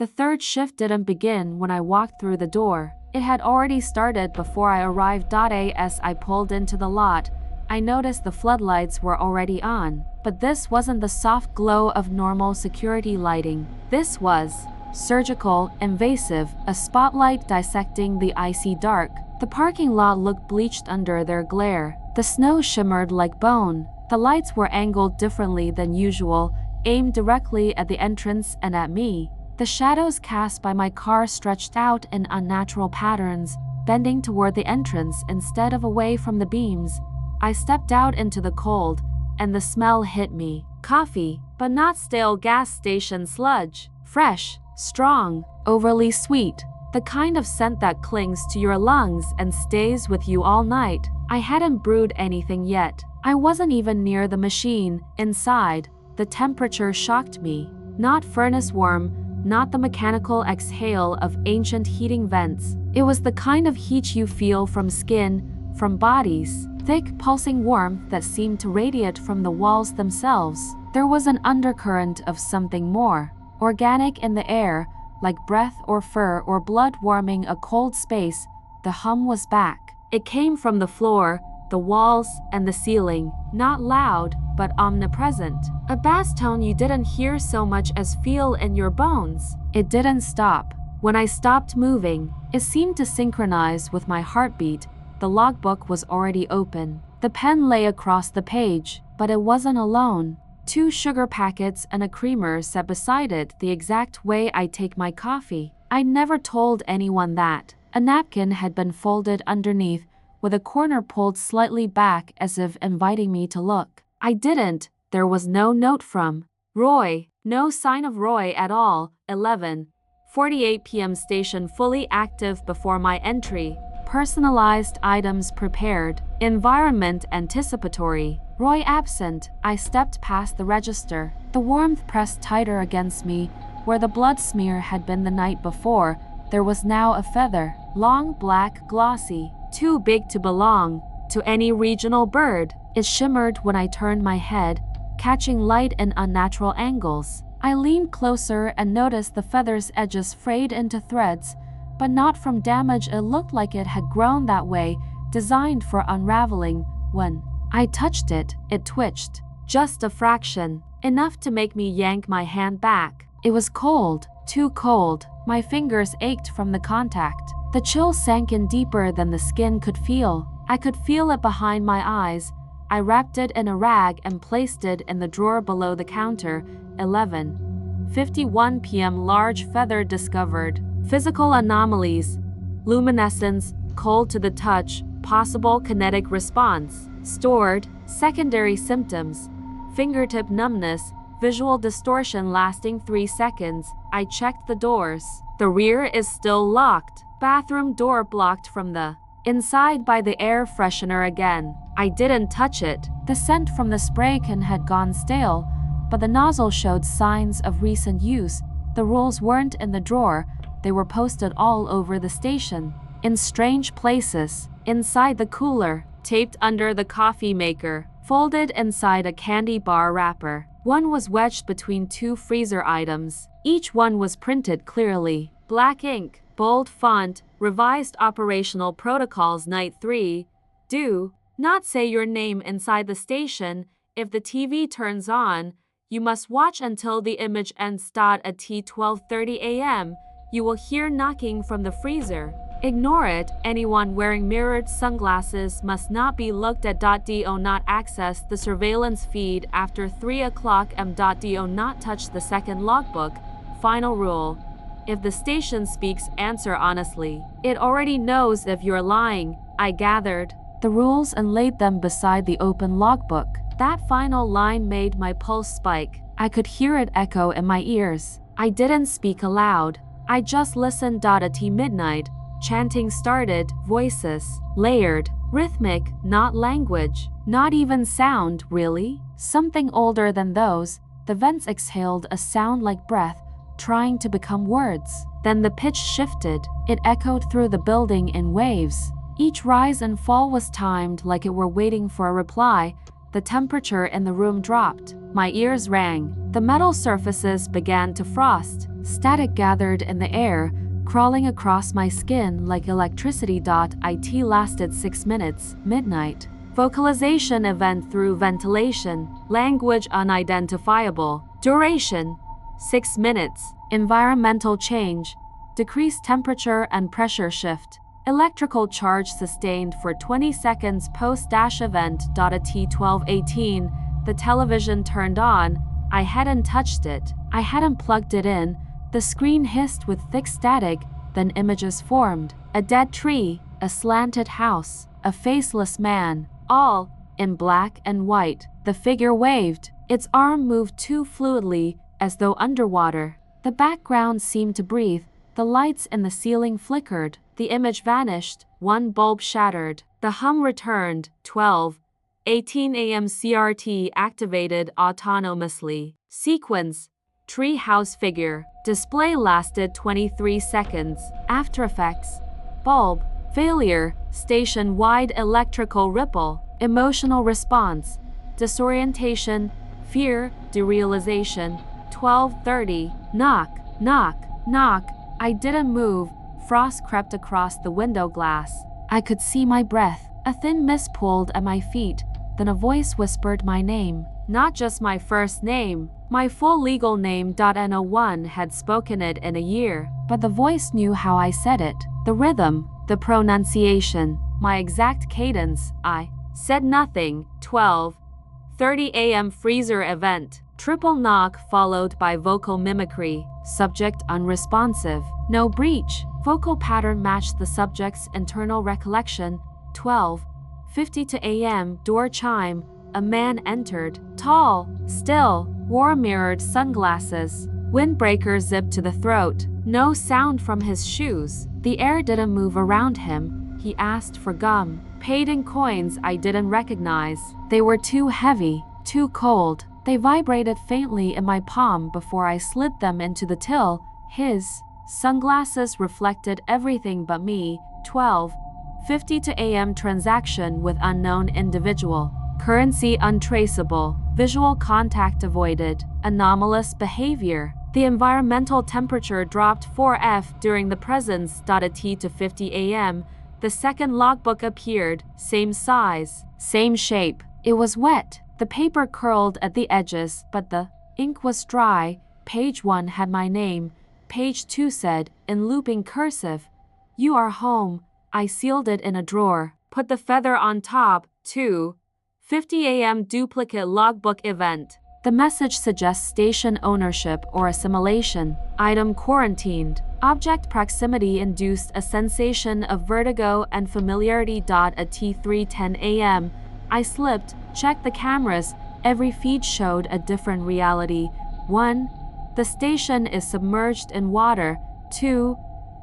The third shift didn't begin when I walked through the door. It had already started before I arrived. As I pulled into the lot, I noticed the floodlights were already on. But this wasn't the soft glow of normal security lighting. This was surgical, invasive, a spotlight dissecting the icy dark. The parking lot looked bleached under their glare. The snow shimmered like bone. The lights were angled differently than usual, aimed directly at the entrance and at me. The shadows cast by my car stretched out in unnatural patterns, bending toward the entrance instead of away from the beams. I stepped out into the cold, and the smell hit me. Coffee, but not stale gas station sludge. Fresh, strong, overly sweet. The kind of scent that clings to your lungs and stays with you all night. I hadn't brewed anything yet. I wasn't even near the machine. Inside, the temperature shocked me. Not furnace warm, not the mechanical exhale of ancient heating vents. It was the kind of heat you feel from skin, from bodies. Thick, pulsing warmth that seemed to radiate from the walls themselves. There was an undercurrent of something more organic in the air, like breath or fur or blood warming a cold space. The hum was back. It came from the floor, the walls, and the ceiling. Not loud, but omnipresent. A bass tone you didn't hear so much as feel in your bones. It didn't stop. When I stopped moving, it seemed to synchronize with my heartbeat. The logbook was already open. The pen lay across the page, but it wasn't alone. 2 sugar packets and a creamer sat beside it the exact way I take my coffee. I'd never told anyone that. A napkin had been folded underneath, with a corner pulled slightly back as if inviting me to look. I didn't. There was no note from Roy. No sign of Roy at all. 11:48 p.m. Station fully active before my entry. Personalized items prepared. Environment anticipatory. Roy absent. I stepped past the register. The warmth pressed tighter against me. Where the blood smear had been the night before, there was now a feather. Long, black, glossy. Too big to belong to any regional bird. It shimmered when I turned my head, catching light in unnatural angles. I leaned closer and noticed the feather's edges frayed into threads, but not from damage. It looked like it had grown that way, designed for unraveling. When I touched it, it twitched. Just a fraction. Enough to make me yank my hand back. It was cold. Too cold. My fingers ached from the contact. The chill sank in deeper than the skin could feel. I could feel it behind my eyes. I wrapped it in a rag and placed it in the drawer below the counter. 11:51 p.m. Large feather discovered. Physical anomalies. Luminescence, cold to the touch, possible kinetic response. Stored, secondary symptoms. Fingertip numbness, visual distortion lasting 3 seconds. I checked the doors. The rear is still locked. Bathroom door blocked from the inside by the air freshener again. I didn't touch it. The scent from the spray can had gone stale, but the nozzle showed signs of recent use. The rules weren't in the drawer. They were posted all over the station. In strange places. Inside the cooler. Taped under the coffee maker. Folded inside a candy bar wrapper. One was wedged between 2 freezer items. Each one was printed clearly. Black ink. Bold font. Revised operational protocols. Night 3. Do not say your name inside the station. If the TV turns on, you must watch until the image ends. At 12:30 a.m. You will hear knocking from the freezer. Ignore it. Anyone wearing mirrored sunglasses must not be looked at. Do not access the surveillance feed after 3 o'clock m. Do not touch the second logbook. Final rule. If the station speaks, answer honestly. It already knows if you're lying. I gathered the rules and laid them beside the open logbook. That final line made my pulse spike. I could hear it echo in my ears. I didn't speak aloud. I just listened. At midnight, chanting started, voices, layered, rhythmic, not language, not even sound, really. Something older than those. The vents exhaled a sound like breath, trying to become words. Then the pitch shifted. It echoed through the building in waves. Each rise and fall was timed like it were waiting for a reply. The temperature in the room dropped. My ears rang. The metal surfaces began to frost. Static gathered in the air, crawling across my skin like electricity. It lasted 6 minutes, midnight. Vocalization event through ventilation, language unidentifiable, duration 6 minutes, environmental change, decreased temperature and pressure shift, electrical charge sustained for 20 seconds post-event. At 12:18, the television turned on. I hadn't touched it, I hadn't plugged it in. The screen hissed with thick static, then images formed. A dead tree, a slanted house, a faceless man, all in black and white. The figure waved. Its arm moved too fluidly, as though underwater. The background seemed to breathe. The lights in the ceiling flickered. The image vanished. One bulb shattered. The hum returned. 12:18 a.m. CRT activated autonomously. Sequence. Tree house figure. Display lasted 23 seconds. After Effects. Bulb. Failure. Station-wide electrical ripple. Emotional response. Disorientation. Fear. Derealization. 12:30. Knock. Knock. Knock. I didn't move. Frost crept across the window glass. I could see my breath. A thin mist pulled at my feet. Then a voice whispered my name. Not just my first name, my full legal name. No one had spoken it in a year, but the voice knew how I said it. The rhythm, the pronunciation, my exact cadence. I said nothing. 12:30 a.m. freezer event. Triple knock followed by vocal mimicry. Subject unresponsive. No breach. Vocal pattern matched the subject's internal recollection. 12:52 a.m. door chime. A man entered. Tall, still, wore mirrored sunglasses. Windbreaker zipped to the throat. No sound from his shoes. The air didn't move around him. He asked for gum. Paid in coins I didn't recognize. They were too heavy, too cold. They vibrated faintly in my palm before I slid them into the till. His sunglasses reflected everything but me. 12:52 a.m. transaction with unknown individual. Currency untraceable. Visual contact avoided. Anomalous behavior. The environmental temperature dropped 4°F during the presence. At 2:50 a.m., the second logbook appeared. Same size, same shape. It was wet. The paper curled at the edges, but the ink was dry. Page 1 had my name. Page 2 said, in looping cursive, "You are home." I sealed it in a drawer. Put the feather on top. 2:50 a.m. duplicate logbook event. The message suggests station ownership or assimilation. Item quarantined. Object proximity induced a sensation of vertigo and familiarity. At 3:10 a.m., I slipped, checked the cameras. Every feed showed a different reality. 1. The station is submerged in water. 2.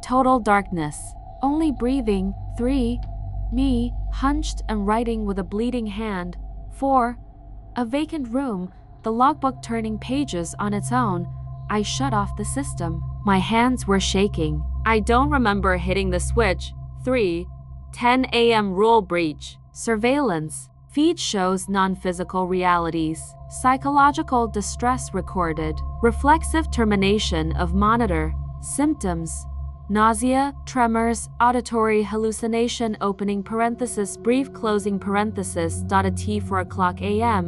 Total darkness. Only breathing. 3. Me, hunched and writing with a bleeding hand. 4. A vacant room, the logbook turning pages on its own. I shut off the system. My hands were shaking. I don't remember hitting the switch. 3:10 a.m. rule breach. Surveillance. Feed shows non-physical realities. Psychological distress recorded. Reflexive termination of monitor. Symptoms. Nausea, tremors, auditory hallucination. Opening parenthesis, brief closing parenthesis. At 4:00 a.m.,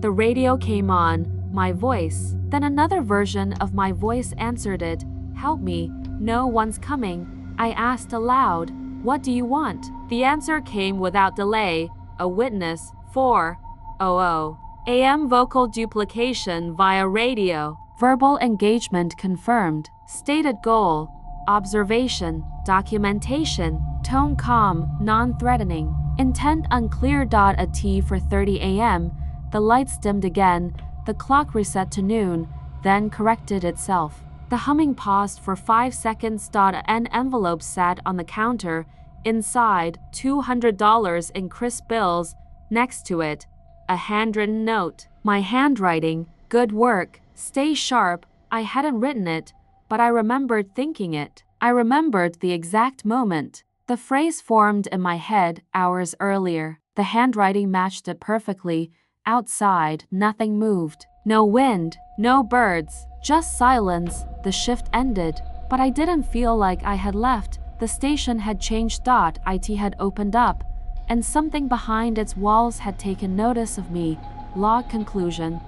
the radio came on. My voice. Then another version of my voice answered it. "Help me, no one's coming." I asked aloud, "What do you want?" The answer came without delay. A witness. 4:00 a.m. vocal duplication via radio. Verbal engagement confirmed. Stated goal. Observation. Documentation. Tone calm, non-threatening. Intent unclear. At 4:30 a.m., the lights dimmed again. The clock reset to noon, then corrected itself. The humming paused for 5 seconds. An envelope sat on the counter. Inside, $200 in crisp bills. Next to it, a handwritten note. My handwriting. Good work. Stay sharp. I hadn't written it, but I remembered thinking it. I remembered the exact moment. The phrase formed in my head hours earlier. The handwriting matched it perfectly. Outside, nothing moved. No wind, no birds, just silence. The shift ended, but I didn't feel like I had left. The station had changed. It had opened up, and something behind its walls had taken notice of me. Log conclusion.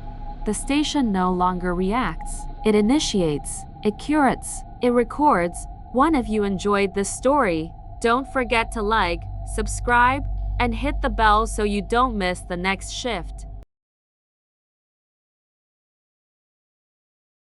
The station no longer reacts. It initiates, it curates, it records. If you enjoyed this story, don't forget to like, subscribe, and hit the bell so you don't miss the next shift.